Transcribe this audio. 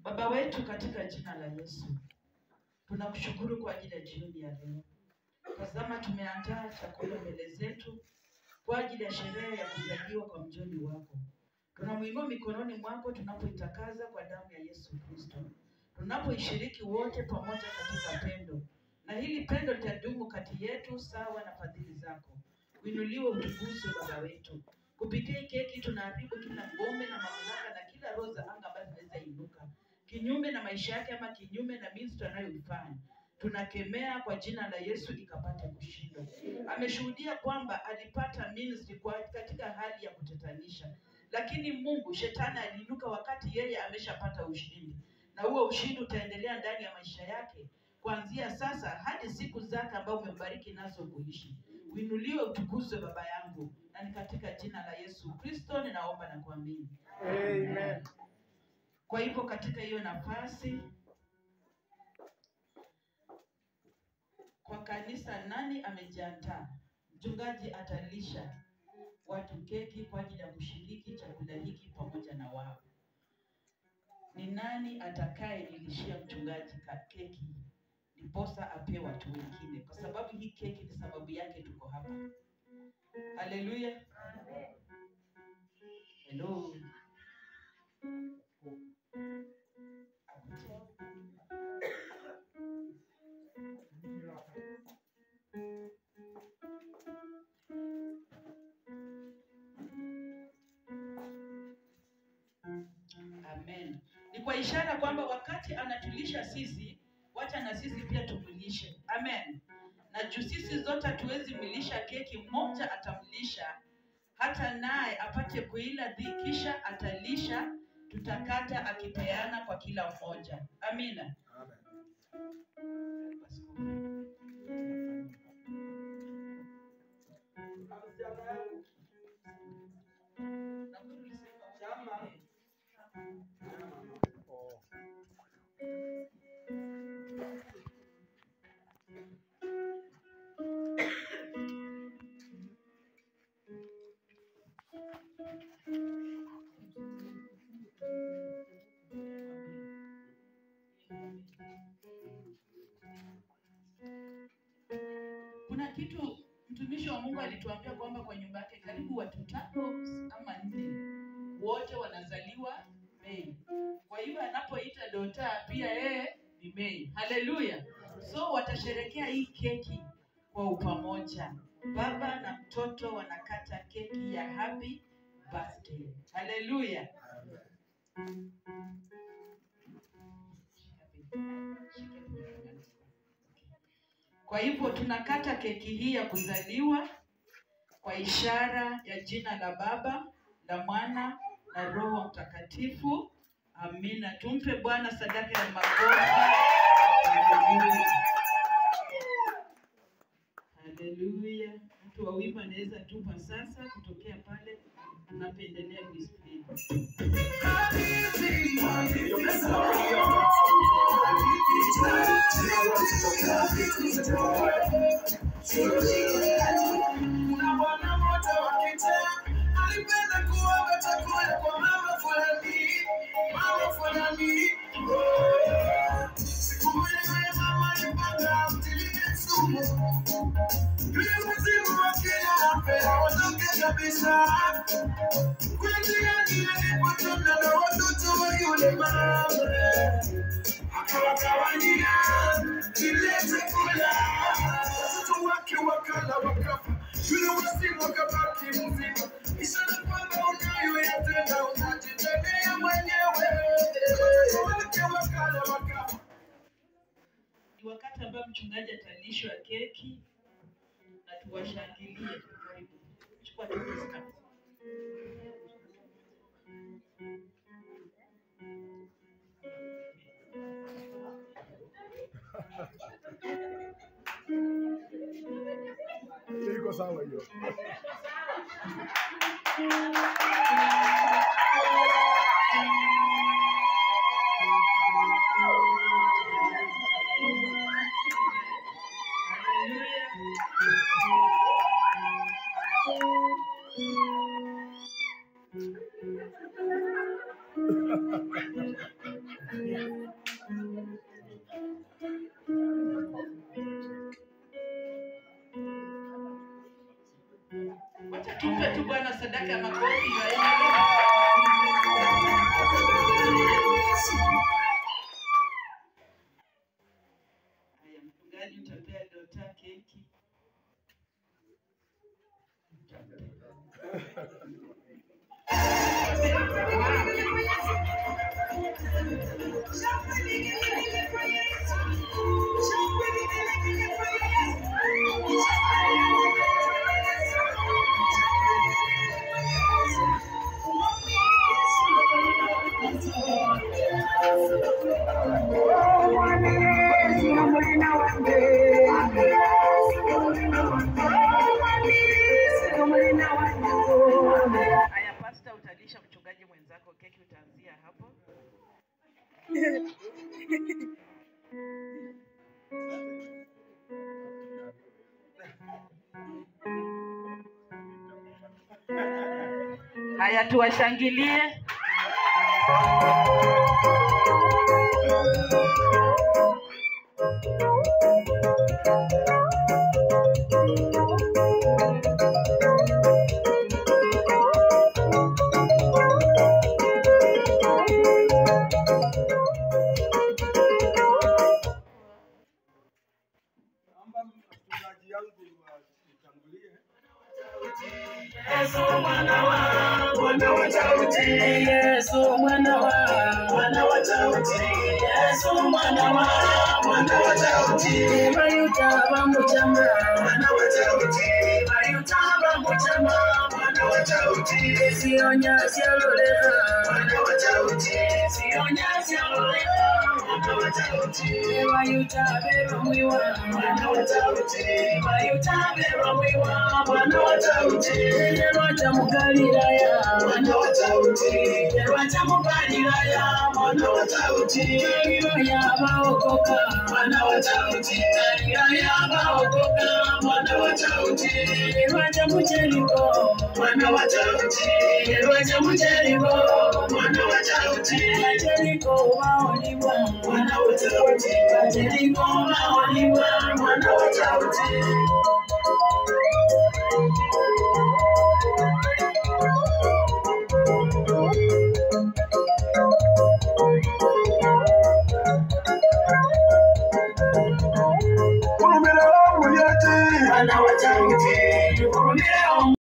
Baba wetu katika jina la Yesu, tunakushukuru kwa ajili ya jioni ya leo. Tazama, tumeandaa chakula mbele zetu kwa ajili ya sherehe ya kuzaliwa kwa mjoli wako. Tunamuinua mikononi mwako tunapoitakaza kwa damu ya Yesu Kristo. Tunapoishiriki wote pamoja katika pendo. Na hili pendo litadumu kati yetu sawa na fadhili zako. Uinuliwe utukuzwe Baba wetu. Kupitia keki tunaharibu kila ngome na mamlaka na kila roho za anga ambazo zinaweza inuka kinyume na maisha yake ama kinyume na ministry anayoifanya. Tunakemea kwa jina la Yesu ikapate kushindwa. Ameshuhudia kwamba alipata ministry katika hali ya kutatanisha. Lakini Mungu, shetani aliinuka wakati yeye ameshapata ushindi. Na huo ushindi utaendelea ndani ya maisha yake kuanzia sasa hadi siku zake ambao umembariki nazo kuishi. Uinuliwe utukuzwe Baba yangu. Na ni katika jina la Yesu Kristo ninaomba na kuamini. Amen. Kwa hivyo katika hiyo nafasi, kwa kanisa nani amejiandaa? Mchungaji atalisha watu keki kwa ajili ya kushiriki chakula hiki pamoja na wao. Ni nani atakaye nilishia mchungaji keki ndiposa apewe watu wengine? Kwa sababu hii keki ni sababu yake tuko hapa. Haleluya. Hello. Amen. Ni kwa ishara kwamba wakati anatulisha sisi, wacha na sisi pia tumulishe. Amen. Na juu sisi zote hatuwezi milisha keki, mmoja atamlisha hata naye apate kuila kisha atalisha, tutakata akipeana kwa kila mmoja. Amina. Amen. Kuna kitu mtumishi wa Mungu alituambia kwamba kwa nyumba yake karibu watu 5 ama 4 wote wanazaliwa Mei. Kwa hivyo anapoita Dota pia yeye ni Mei. Haleluya. So watasherekea hii keki kwa upamoja. Baba na mtoto wanakata keki ya happy birthday. Haleluya. Kwa hivyo tunakata keki hii ya kuzaliwa kwa ishara ya jina la Baba, la Mwana na Roho Mtakatifu. Amina. Tumpe Bwana sadaka ya makofi. Haleluya. Haleluya. Mtu wa wimbo anaweza tupa sasa kutokea pale tunapendelea display. Bwana moto wa kitaa alipenda kuoga chakula kwa mama fulani. Siku moja mama alipanga mtilie sumu. Yule mzimu wa kila apea watoke kabisa. Kwenye alipotona na watoto wa yule mama akawagawanyia kile chakula. Watoto wake wakala wakafa. Yule mzimu akabaki mzima. Ishara kwamba unayoyatenda unajitendea mwenyewe. Watoto wake wakala wakafa. Ni wakati ambao mchungaji atalishwa keki na tuwashangilie. Karibu. Chukua tukiska. Iko sawa hiyo. tu Bwana sadaka ya makofi ya haya, mchungaji utapea Dota keki. Haya, pastor utalisha mchungaji mwenzako keki, utaanzia hapo. Haya, tuwashangilie. Yesu mwana wa Daudi, Yesu mwana wa Daudi, Yesu mwana wa Daudi, bayuta bamuchama mwana wa Daudi, bayuta bamuchama mwana wa Daudi, sionya sialoleza mwana wa Daudi, sionya sialoleza mwana wa Daudi, bayuta bero mwiwa mwana wa Daudi, bayuta bero mwiwa mwana wa Daudi, Yeroja mugalilaya mwana wa Daudi, Yeroja mugalilaya mwana wa Daudi, Yeroja yabaokoka mwana wa Daudi, Yeroja yabaokoka mwana wa Daudi, Yeroja mujeriko mwana wa Daudi, Yeroja mujeriko mwana wa Daudi, Jeriko waoliwa mwana wa Daudi, Jeriko waoliwa mwana wa Daudi.